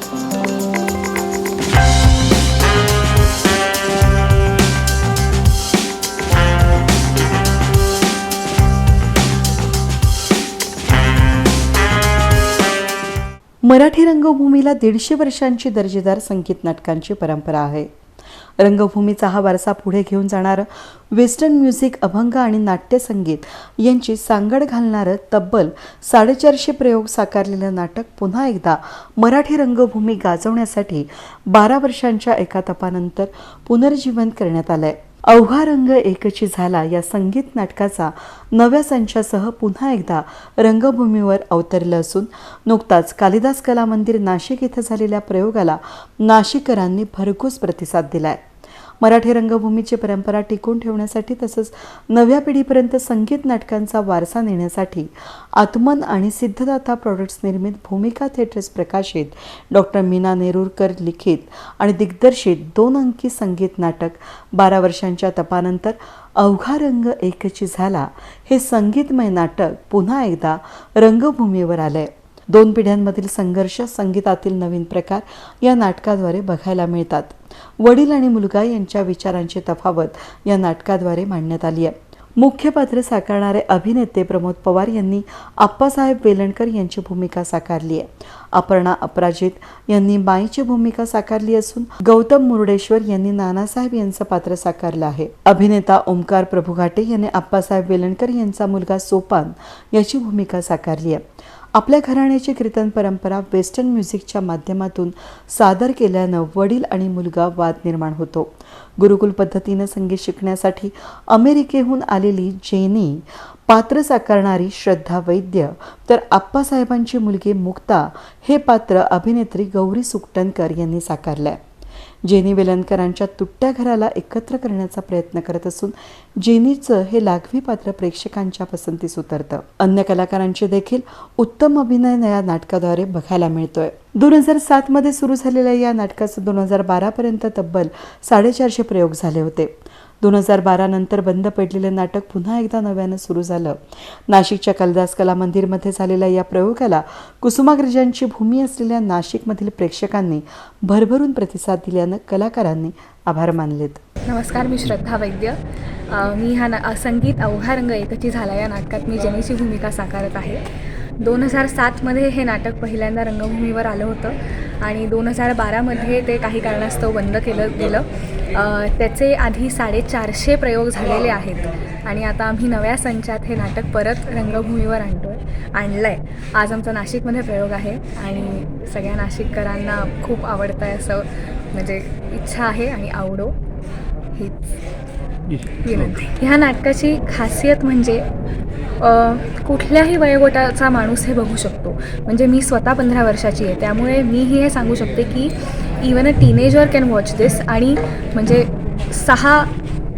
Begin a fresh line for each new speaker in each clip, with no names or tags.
मराठी रंगभूमीला 150 वर्षांची दर्जेदार संगीत नाटकांची परंपरा आहे. रंगभूमीचा हा वारसा पुढे घेऊन जाणारं वेस्टर्न म्युझिक, अभंग आणि नाट्यसंगीत यांची सांगड घालणारं तब्बल 450 प्रयोग साकारलेलं नाटक पुन्हा एकदा मराठी रंगभूमी गाजवण्यासाठी 12 वर्षांच्या एका तपानंतर पुनर्जीवन करण्यात आलंय. अवघा रंग एकची झाला या संगीत नाटकाचा नव्या संचासह पुन्हा एकदा रंगभूमीवर अवतरलं असून नुकताच कालिदास कला मंदिर नाशिक इथं झालेल्या प्रयोगाला नाशिककरांनी भरघोस प्रतिसाद दिलाय. मराठी रंगभूमीची परंपरा टिकून ठेवण्यासाठी तसंच नव्या पिढीपर्यंत संगीत नाटकांचा वारसा नेण्यासाठी आत्मन आणि सिद्धदाता प्रॉडक्ट्स निर्मित भूमिका थिएटर्स प्रकाशित डॉक्टर मीना नेरुरकर लिखित आणि दिग्दर्शित 2 अंकी संगीत नाटक 12 वर्षांच्या तपानंतर अवघा रंग एकची झाला हे संगीतमय नाटक पुन्हा एकदा रंगभूमीवर आलंय. 2 पिढ्यांमधील संघर्ष, संगीतातील नवीन प्रकार या नाटकाद्वारे बघायला मिळतात. वडील आणि मुलगा यांच्या विचारांची तफावत या नाटकाद्वारे मांडण्यात आली आहे. मुख्य पात्र साकारणारे अभिनेते प्रमोद पवार यांनी आप्पासाहेब वेलणकर यांची भूमिका साकारली आहे. अपर्णा अपराजित यांनी बाईची भूमिका साकारली असून गौतम मुर्डेश्वर यांनी नानासाहेब यांचं पात्र साकारलं आहे. अभिनेता ओमकार प्रभुघाटे यांनी आप्पासाहेब वेलणकर यांचा मुलगा सोपान याची भूमिका साकारली आहे. आपल्या घराण्याची कीर्तन परंपरा वेस्टर्न म्युझिकच्या माध्यमातून सादर केल्यानं वडील आणि मुलगा वाद निर्माण होतो. गुरुकुल पद्धतीनं संगीत शिकण्यासाठी अमेरिकेहून आलेली जेनी पात्र साकारणारी श्रद्धा वैद्य, तर आप्पासाहेबांची मुलगी मुक्ता हे पात्र अभिनेत्री गौरी सुकटणकर यांनी साकारलंय. जेनी वेलणकरांच्या तुट्ट्या घराला एकत्र करण्याचा प्रयत्न करत असून जेनीचं हे लाघवी पात्र प्रेक्षकांच्या पसंतीस उतरतं. अन्य कलाकारांचे देखील उत्तम अभिनय या नाटकाद्वारे बघायला मिळतोय. 2007 मध्ये सुरू झालेल्या या नाटकाचं 2012 पर्यंत तब्बल 450 प्रयोग झाले होते. 2012 नंतर बंद पडलेले नाटक पुन्हा एकदा नव्यानं सुरू झालं. नाशिकच्या कालिदास कला मंदिरमध्ये झालेल्या या प्रयोगाला कुसुमाग्रजांची भूमी असलेल्या नाशिकमधील प्रेक्षकांनी भरभरून प्रतिसाद दिल्यानं कलाकारांनी आभार मानलेत.
नमस्कार, मी श्रद्धा वैद्य. मी संगीत अवघा रंग एकची झाला या नाटकात मी जेनीची भूमिका साकारत आहे. 2007 मध्ये हे नाटक पहिल्यांदा रंगभूमीवर आलं होतं आणि 2012 मध्ये ते काही कारणास्तव बंद केलं गेलं. त्याचे आधी 450 प्रयोग झालेले आहेत आणि आता आम्ही नव्या संचात हे नाटक परत रंगभूमीवर आणलं आहे. आज आमचा नाशिकमध्ये प्रयोग आहे आणि सगळ्या नाशिककरांना खूप आवडतं आहे असं म्हणजे इच्छा आहे आणि आवडो हीच विनंती. ह्या नाटकाची खासियत म्हणजे कुठल्याही वयोगटाचा माणूस हे बघू शकतो. म्हणजे मी स्वतः 15 वर्षाची आहे, त्यामुळे मीही हे सांगू शकते की even a teenager can watch this. आणि म्हणजे 6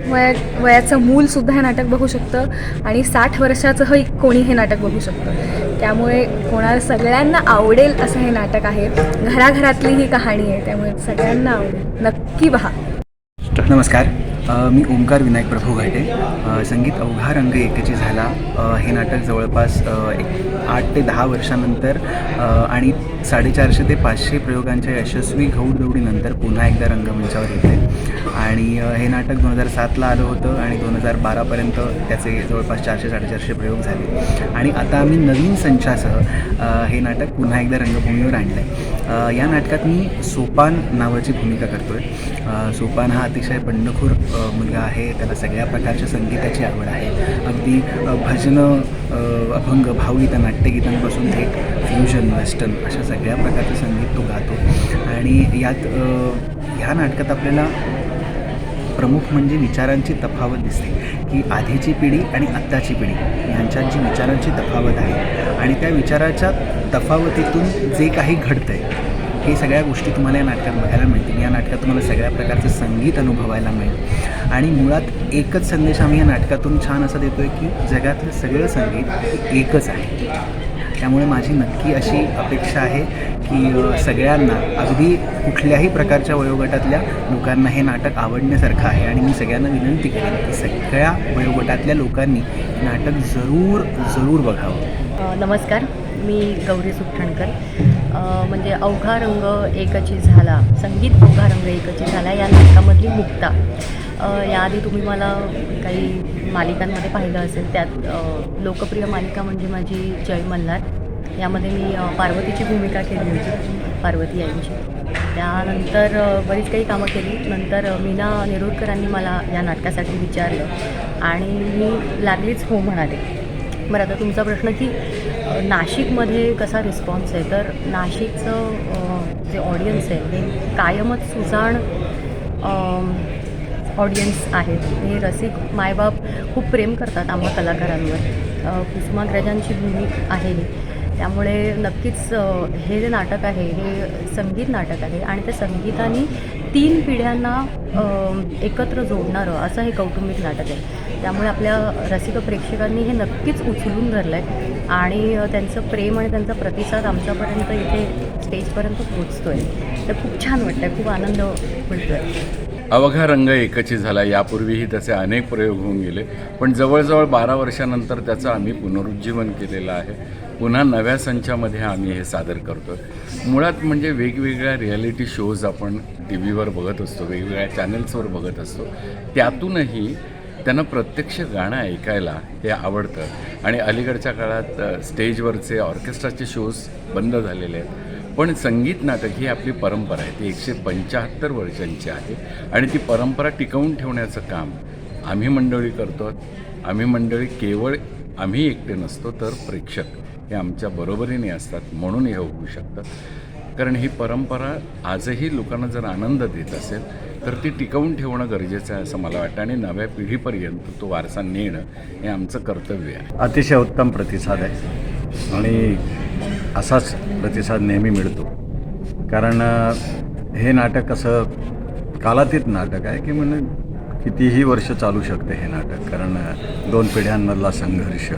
वयाचं मूलसुद्धा हे नाटक बघू शकतं आणि 60 वर्षाचंही कोणी हे नाटक बघू शकतं. त्यामुळे कोणाला सगळ्यांना आवडेल असं हे नाटक आहे. घराघरातली ही कहाणी आहे, त्यामुळे सगळ्यांना आवडेल. नक्की पहा.
नमस्कार, मी ओमकार विनायक प्रभुघाटे. संगीत अवघा रंग एकची झाला हे नाटक जवळपास 8 ते 10 वर्षानंतर आणि 450 ते 500 प्रयोगांच्या यशस्वी घौडदौडीनंतर पुन्हा एकदा रंगमंचावर येते. आणि हे नाटक 2007ला आलं होतं आणि 2012पर्यंत त्याचे जवळपास 400-450 प्रयोग झाले आणि आता आम्ही नवीन संचासह हे नाटक पुन्हा एकदा रंगभूमीवर आणलं आहे. या नाटकात मी सोपान नावाची भूमिका करतो आहे. सोपान हा अतिशय बंडखोर मुलगा आहे. त्याला सगळ्या प्रकारच्या संगीताची आवड आहे. अगदी भजनं, अभंग, भावगीतं, नाट्यगीतांपासून थेट फ्युजन, वेस्टर्न अशा सगळ्या प्रकारचं संगीत तो गातो. आणि यात ह्या नाटकात आपल्याला प्रमुख म्हणजे विचारांची तफावत दिसते की आधीची पिढी आणि आत्ताची पिढी यांच्यात जी विचारांची तफावत आहे आणि त्या विचाराच्या तफावतीतून जे काही घडतं आहे हे सगळ्या गोष्टी तुम्हाला या नाटकात बघायला मिळतील. या नाटकात तुम्हाला सगळ्या प्रकारचं संगीत अनुभवायला मिळेल आणि मुळात एकच संदेश आम्ही या नाटकातून छान असा देतो आहे की जगातलं सगळं संगीत एकच आहे. त्यामुळे माझी नक्की अशी अपेक्षा आहे की सगळ्यांना, अगदी कुठल्याही प्रकारच्या वयोगटातल्या लोकांना हे नाटक आवडण्यासारखं आहे. आणि मी सगळ्यांना विनंती करेन की सगळ्या वयोगटातल्या लोकांनी हे नाटक जरूर बघावं.
नमस्कार, मी गौरी सुकटणकर. म्हणजे अवघा रंग एकची झाला, संगीत अवघा रंग एकची झाला या नाटकामधली मुक्ता. याआधी तुम्ही मला काही मालिकांमध्ये पाहिलं असेल. त्यात लोकप्रिय मालिका म्हणजे माझी जय मल्हार. यामध्ये मी पार्वतीची भूमिका केली होती, पार्वती आईंची. त्यानंतर बरीच काही कामं केली. नंतर मीना नेरुरकरांनी मला या नाटकासाठी विचारलं आणि मी लागलीच हो म्हणाले. बरं, आता तुमचा प्रश्न की नाशिकमध्ये कसा रिस्पॉन्स आहे, तर नाशिकचं जे ऑडियन्स आहे हे कायमच सुजाण ऑडियन्स आहेत. हे रसिक मायबाप खूप प्रेम करतात आम्हा कलाकारांवर. कुसुमाग्रजांची भूमी आहे ही. त्यामुळे नक्कीच हे जे नाटक आहे हे संगीत नाटक आहे आणि त्या संगीताने 3 पिढ्यांना एकत्र जोडणारं असं हे कौटुंबिक नाटक आहे. त्यामुळे आपल्या रसिक प्रेक्षकांनी हे नक्कीच उचलून धरलं आहे आणि त्यांचं प्रेम आणि त्यांचा प्रतिसाद आमच्यापर्यंत इथे स्टेजपर्यंत पोचतो आहे. तर खूप छान वाटतं आहे, खूप आनंद मिळतो आहे.
अवघा रंग एकची झाला. यापूर्वीही त्याचे अनेक प्रयोग होऊन गेले, पण जवळजवळ 12 वर्षानंतर त्याचं आम्ही पुनरुज्जीवन केलेलं आहे. पुन्हा नव्या संचामध्ये आम्ही हे सादर करतो. मुळात म्हणजे वेगवेगळ्या रिॲलिटी शोज आपण टी व्हीवर बघत असतो, वेगवेगळ्या चॅनल्सवर बघत असतो. त्यातूनही त्यांना प्रत्यक्ष गाणं ऐकायला हे आवडतं आणि अलीकडच्या काळात स्टेजवरचे ऑर्केस्ट्राचे शोज बंद झालेले आहेत. पण संगीत नाटक ही आपली परंपरा आहे, ती 175 वर्षांची आहे आणि ती परंपरा टिकवून ठेवण्याचं काम आम्ही मंडळी करतो. आम्ही मंडळी केवळ आम्ही एकटे नसतो, तर प्रेक्षक हे आमच्या बरोबरीने असतात, म्हणून हे होऊ शकतं. कारण ही परंपरा आजही लोकांना जर आनंद देत असेल तर ती टिकवून ठेवणं गरजेचं आहे असं मला वाटतं आणि नव्या पिढीपर्यंत तो वारसा नेणं हे आमचं कर्तव्य आहे.
अतिशय उत्तम प्रतिसाद आहे आणि असाच प्रतिसाद नेहमी मिळतो. कारण हे नाटक असं कालातीत नाटक आहे की म्हणजे कितीही वर्ष चालू शकते हे नाटक. कारण 2 पिढ्यांमधला संघर्ष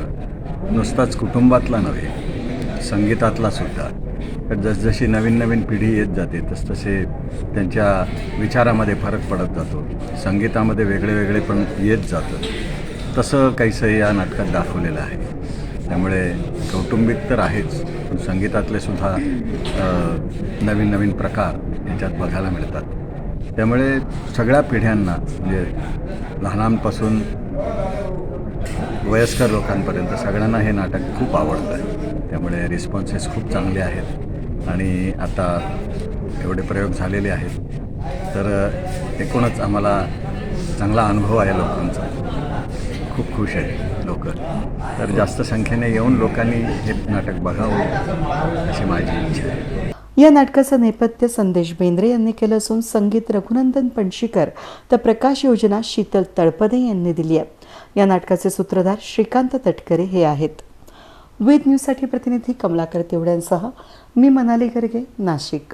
नुसताच कुटुंबातला नव्हे, संगीतातला सुद्धा. तर जसजशी नवीन नवीन पिढी येत जाते तसतसे त्यांच्या विचारामध्ये फरक पडत जातो. संगीतामध्ये वेगळे वेगळे पण येत जातं. तसं काहीसं या नाटकात दाखवलेलं आहे. त्यामुळे कौटुंबिक तर आहेच, पण संगीतातले सुद्धा नवीन नवीन प्रकार याच्यात बघायला मिळतात. त्यामुळे सगळ्या पिढ्यांना म्हणजे लहानांपासून वयस्कर लोकांपर्यंत सगळ्यांना हे नाटक खूप आवडतं आहे. त्यामुळे रिस्पॉन्सेस खूप चांगले आहेत आणि आता एवढे प्रयोग झालेले आहेत. तर एकूणच आम्हाला चांगला अनुभव आहे लोकांचा. खूप खुश आहे लोक. तर जास्त संख्येने येऊन लोकांनी हे नाटक बघावं अशी माझी इच्छा आहे.
या नाटकाचं नेपथ्य संदेश बेंद्रे यांनी केलं असून संगीत रघुनंदन पणशीकर तर प्रकाश योजना शीतल तळपदे यांनी दिली आहे. या नाटकाचे सूत्रधार श्रीकांत तटकरे हे आहेत. वेद न्यूजसाठी प्रतिनिधी कमलाकर तेवड्यांसह मी मनाली गर्गे, नाशिक.